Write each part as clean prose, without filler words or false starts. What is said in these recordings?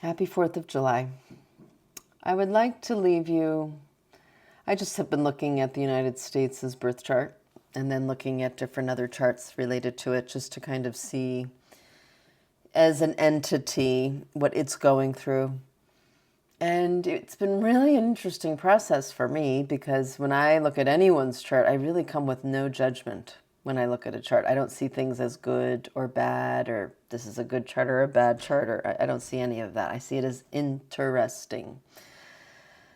Happy 4th of July. I would like to leave you, I just have been looking at the United States' birth chart and then looking at different other charts related to it just to kind of see as an entity what it's going through. And it's been really an interesting process for me because when I look at anyone's chart, I really come with no judgment. When I look at a chart, I don't see things as good or bad, or this is a good chart or a bad chart, or I don't see any of that. I see it as interesting.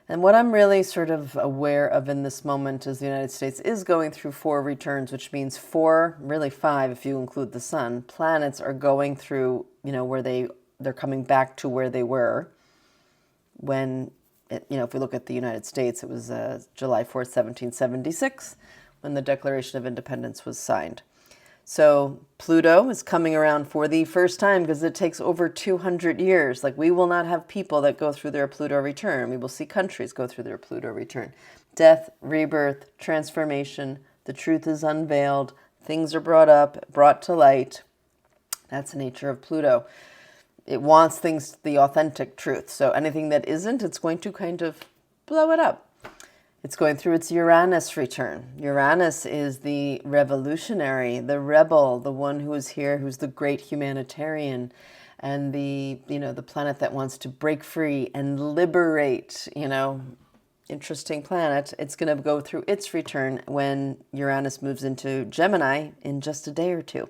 And what I'm really sort of aware of in this moment is the United States is going through 4 returns, which means 4, really 5 if you include the sun. Planets are going through, where they're coming back to where they were when, if we look at the United States, it was July 4th, 1776, when the Declaration of Independence was signed. So Pluto is coming around for the first time because it takes over 200 years. Like, we will not have people that go through their Pluto return. We will see countries go through their Pluto return. Death, rebirth, transformation, the truth is unveiled, things are brought up, brought to light. That's the nature of Pluto. It wants things, the authentic truth. So anything that isn't, it's going to kind of blow it up. It's going through its Uranus return. Uranus is the revolutionary, the rebel, the one who is here, who's the great humanitarian, and the planet that wants to break free and liberate, interesting planet. It's going to go through its return when Uranus moves into Gemini in just a day or two.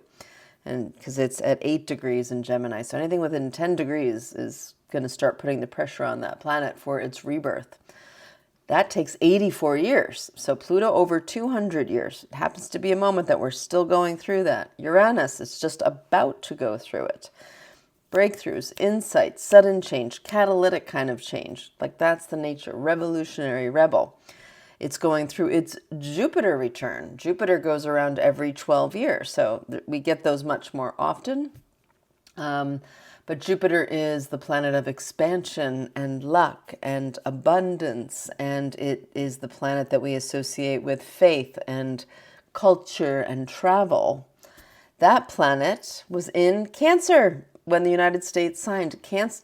And because it's at 8 degrees in Gemini. So anything within 10 degrees is going to start putting the pressure on that planet for its rebirth. That takes 84 years. So Pluto over 200 years. It happens to be a moment that we're still going through that. Uranus is just about to go through it. Breakthroughs, insights, sudden change, catalytic kind of change. Like, that's the nature. Revolutionary, rebel. It's going through its Jupiter return. Jupiter goes around every 12 years. So we get those much more often. But Jupiter is the planet of expansion and luck and abundance, and it is the planet that we associate with faith and culture and travel. That planet was in Cancer when the United States signed.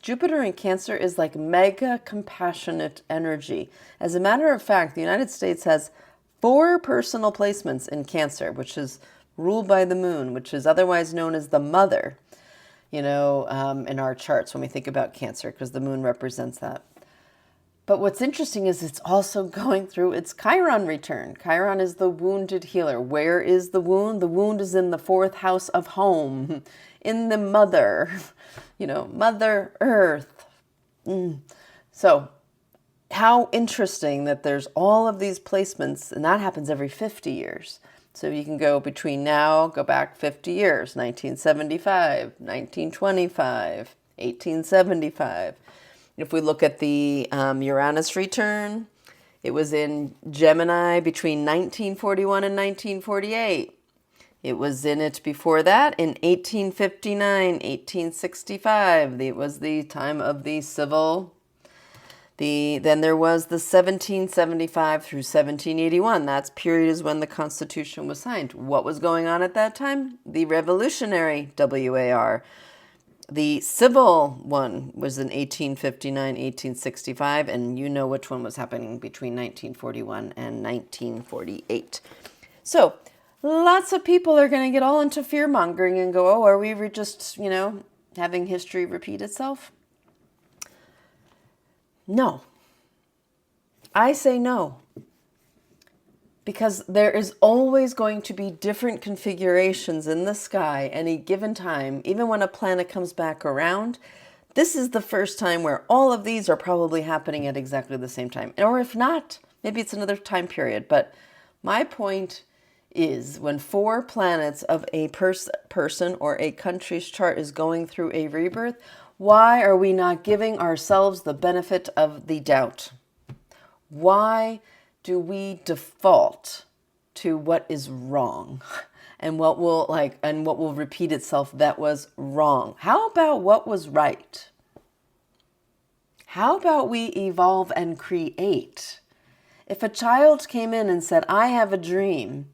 Jupiter in Cancer is like mega compassionate energy. As a matter of fact, the United States has 4 personal placements in Cancer, which is ruled by the moon, which is otherwise known as the mother. In our charts when we think about Cancer, because the moon represents that. But what's interesting is it's also going through its Chiron return. Chiron is the wounded healer. Where is the wound? The wound is in the 4th house of home, in the mother, Mother Earth. So how interesting that there's all of these placements, and that happens every 50 years. So you can go between now, go back 50 years, 1975, 1925, 1875. If we look at the Uranus return, it was in Gemini between 1941 and 1948. It was in it before that in 1859, 1865. It was the time of the civil. Then there was the 1775 through 1781. That period is when the Constitution was signed. What was going on at that time? The revolutionary WAR. The civil one was in 1859, 1865, and you know which one was happening between 1941 and 1948. So lots of people are going to get all into fear-mongering and go, oh, are we just, having history repeat itself? No. I say no. Because there is always going to be different configurations in the sky any given time. Even when a planet comes back around, this is the first time where all of these are probably happening at exactly the same time. Or if not, maybe it's another time period. But my point is, when 4 planets of a person or a country's chart is going through a rebirth, why are we not giving ourselves the benefit of the doubt? Why do we default to what is wrong and what will repeat itself that was wrong? How about what was right? How about we evolve and create? If a child came in and said, I have a dream,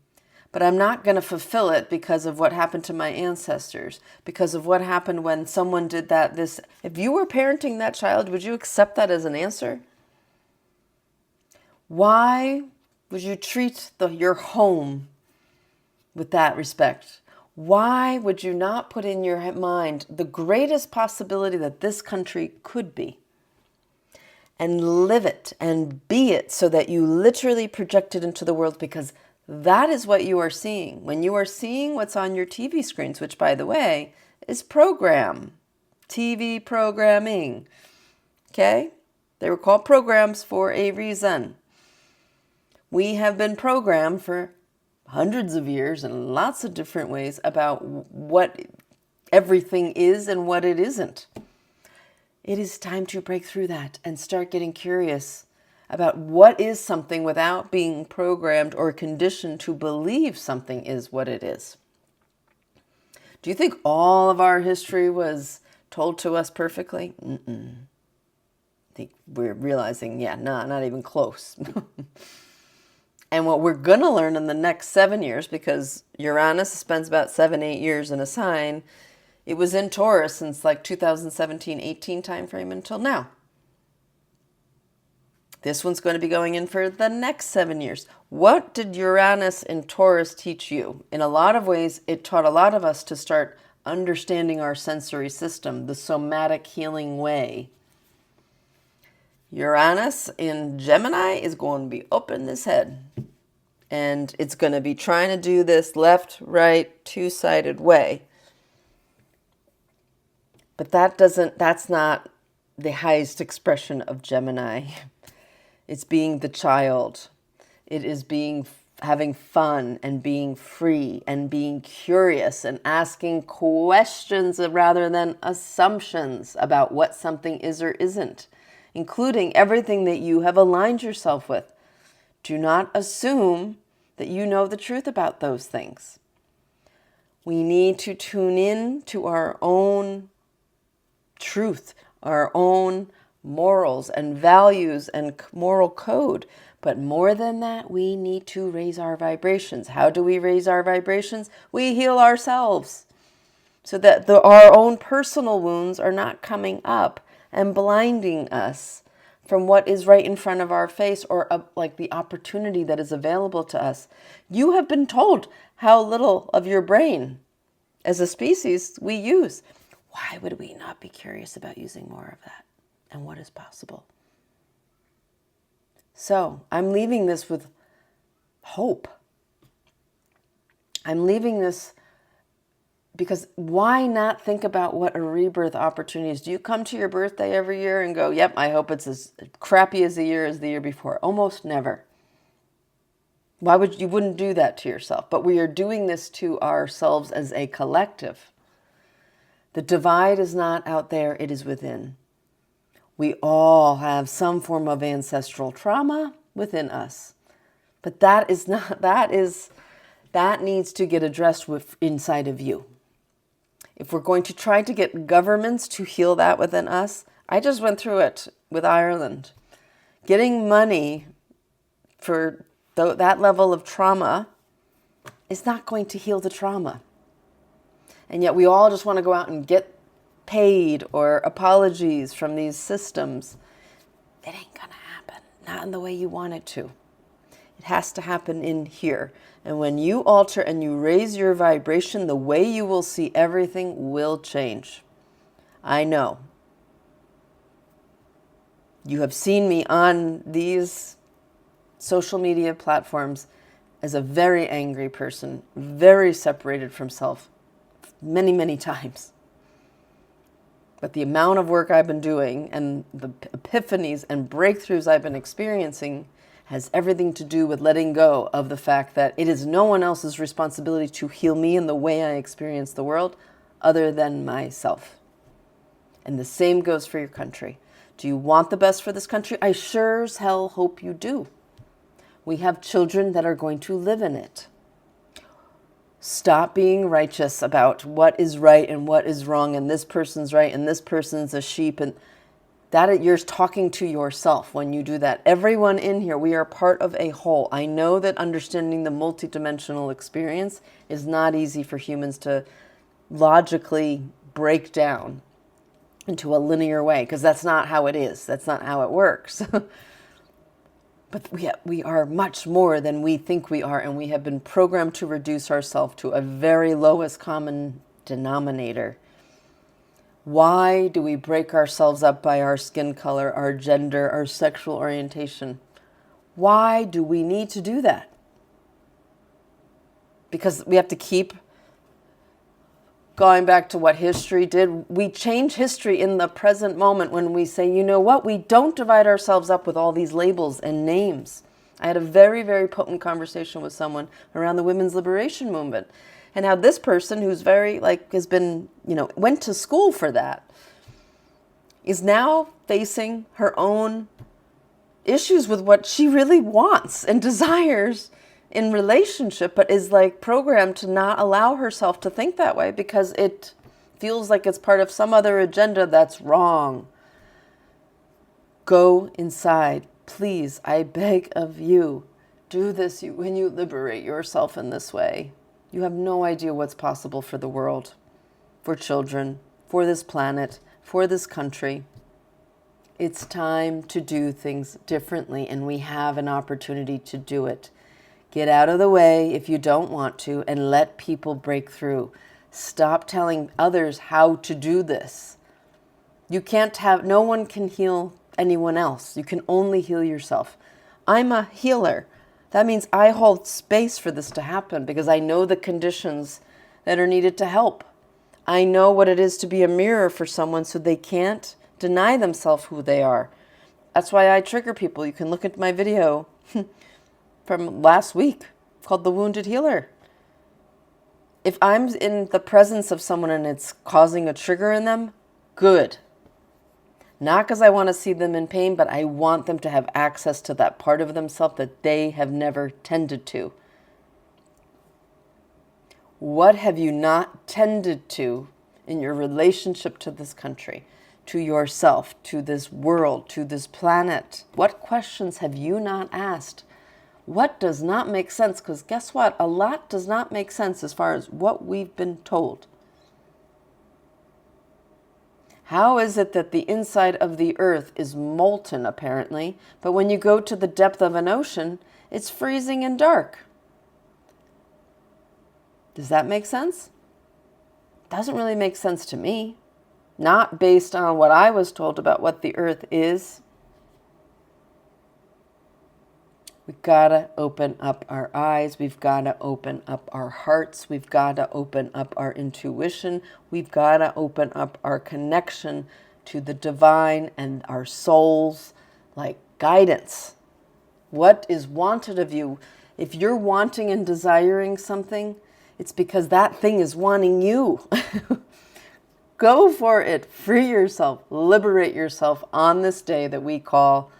But I'm not going to fulfill it because of what happened to my ancestors, because of what happened when someone did that. If you were parenting that child, would you accept that as an answer? Why would you treat your home with that respect? Why would you not put in your mind the greatest possibility that this country could be and live it and be it so that you literally project it into the world? Because that is what you are seeing. When you are seeing what's on your TV screens, which, by the way, is TV programming. Okay? They were called programs for a reason. We have been programmed for hundreds of years in lots of different ways about what everything is and what it isn't. It is time to break through that and start getting curious about what is something without being programmed or conditioned to believe something is what it is. Do you think all of our history was told to us perfectly? I think we're realizing, not even close. And what we're going to learn in the next 7 years, because Uranus spends about 7-8 years in a sign, it was in Taurus since like 2017-18 timeframe until now. This one's going to be going in for the next 7 years. What did Uranus in Taurus teach you? In a lot of ways, it taught a lot of us to start understanding our sensory system, the somatic healing way. Uranus in Gemini is going to be up in this head. And it's going to be trying to do this left, right, two-sided way. But that's not the highest expression of Gemini. It's being the child. It is having fun and being free and being curious and asking questions rather than assumptions about what something is or isn't, including everything that you have aligned yourself with. Do not assume that you know the truth about those things. We need to tune in to our own truth, our own morals and values and moral code. But more than that, we need to raise our vibrations. How do we raise our vibrations? We heal ourselves so that our own personal wounds are not coming up and blinding us from what is right in front of our face or like the opportunity that is available to us. You have been told how little of your brain as a species we use. Why would we not be curious about using more of that and what is possible? So I'm leaving this with hope. I'm leaving this because why not think about what a rebirth opportunity is? Do you come to your birthday every year and go, yep, I hope it's as crappy as the year before? Almost never. You wouldn't do that to yourself? But we are doing this to ourselves as a collective. The divide is not out there, it is within. We all have some form of ancestral trauma within us. But that needs to get addressed inside of you. If we're going to try to get governments to heal that within us, I just went through it with Ireland. Getting money for that level of trauma is not going to heal the trauma. And yet we all just want to go out and get paid or apologies from these systems. It ain't going to happen. Not in the way you want it to. It has to happen in here. And when you alter and you raise your vibration, the way you will see everything will change. I know. You have seen me on these social media platforms as a very angry person, very separated from self, many, many times. But the amount of work I've been doing and the epiphanies and breakthroughs I've been experiencing has everything to do with letting go of the fact that it is no one else's responsibility to heal me in the way I experience the world other than myself. And the same goes for your country. Do you want the best for this country? I sure as hell hope you do. We have children that are going to live in it. Stop being righteous about what is right and what is wrong and this person's right and this person's a sheep. And That you're talking to yourself when you do that. Everyone in here, we are part of a whole. I know that understanding the multidimensional experience is not easy for humans to logically break down into a linear way, because that's not how it is. That's not how it works. But we are much more than we think we are, and we have been programmed to reduce ourselves to a very lowest common denominator. Why do we break ourselves up by our skin color, our gender, our sexual orientation? Why do we need to do that? Because we have to keep going back to what history did. We change history in the present moment when we say, you know what, we don't divide ourselves up with all these labels and names. I had a very, very potent conversation with someone around the women's liberation movement, and how this person who's very, has been, went to school for that, is now facing her own issues with what she really wants and desires in relationship, but is programmed to not allow herself to think that way because it feels like it's part of some other agenda that's wrong. Go inside. Please, I beg of you, do this. When you liberate yourself in this way, you have no idea what's possible for the world, for children, for this planet, for this country. It's time to do things differently, and we have an opportunity to do it. Get out of the way if you don't want to, and let people break through. Stop telling others how to do this. No one can heal anyone else. You can only heal yourself. I'm a healer. That means I hold space for this to happen because I know the conditions that are needed to help. I know what it is to be a mirror for someone so they can't deny themselves who they are. That's why I trigger people. You can look at my video from last week called The Wounded Healer. If I'm in the presence of someone and it's causing a trigger in them, good. Not because I want to see them in pain, but I want them to have access to that part of themselves that they have never tended to. What have you not tended to in your relationship to this country, to yourself, to this world, to this planet? What questions have you not asked? What does not make sense? Because guess what? A lot does not make sense as far as what we've been told. How is it that the inside of the earth is molten, apparently, but when you go to the depth of an ocean, it's freezing and dark? Does that make sense? Doesn't really make sense to me. Not based on what I was told about what the earth is. We've got to open up our eyes. We've got to open up our hearts. We've got to open up our intuition. We've got to open up our connection to the divine and our souls, guidance. What is wanted of you? If you're wanting and desiring something, it's because that thing is wanting you. Go for it. Free yourself. Liberate yourself on this day that we call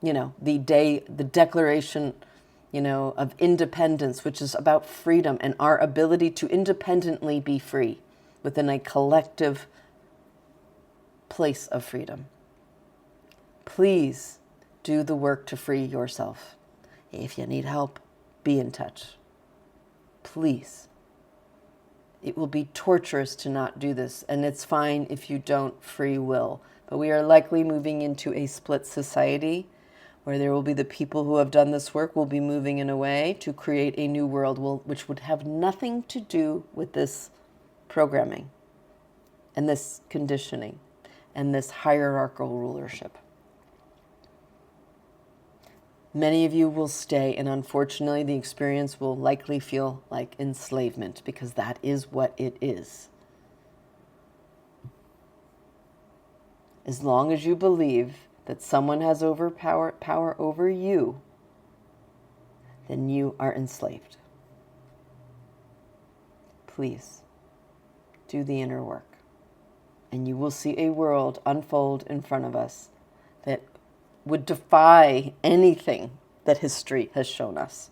the Declaration, of Independence, which is about freedom and our ability to independently be free within a collective place of freedom. Please do the work to free yourself. If you need help, be in touch. Please. It will be torturous to not do this, and it's fine if you don't free will. But we are likely moving into a split society where there will be the people who have done this work will be moving in a way to create a new world which would have nothing to do with this programming and this conditioning and this hierarchical rulership. Many of you will stay, and unfortunately the experience will likely feel like enslavement because that is what it is. As long as you believe that someone has power over you, then you are enslaved. Please do the inner work, and you will see a world unfold in front of us that would defy anything that history has shown us.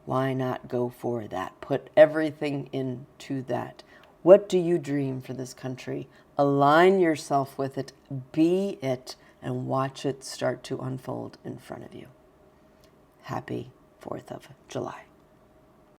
Why not go for that? Put everything into that. What do you dream for this country? Align yourself with it, be it, and watch it start to unfold in front of you. Happy 4th of July.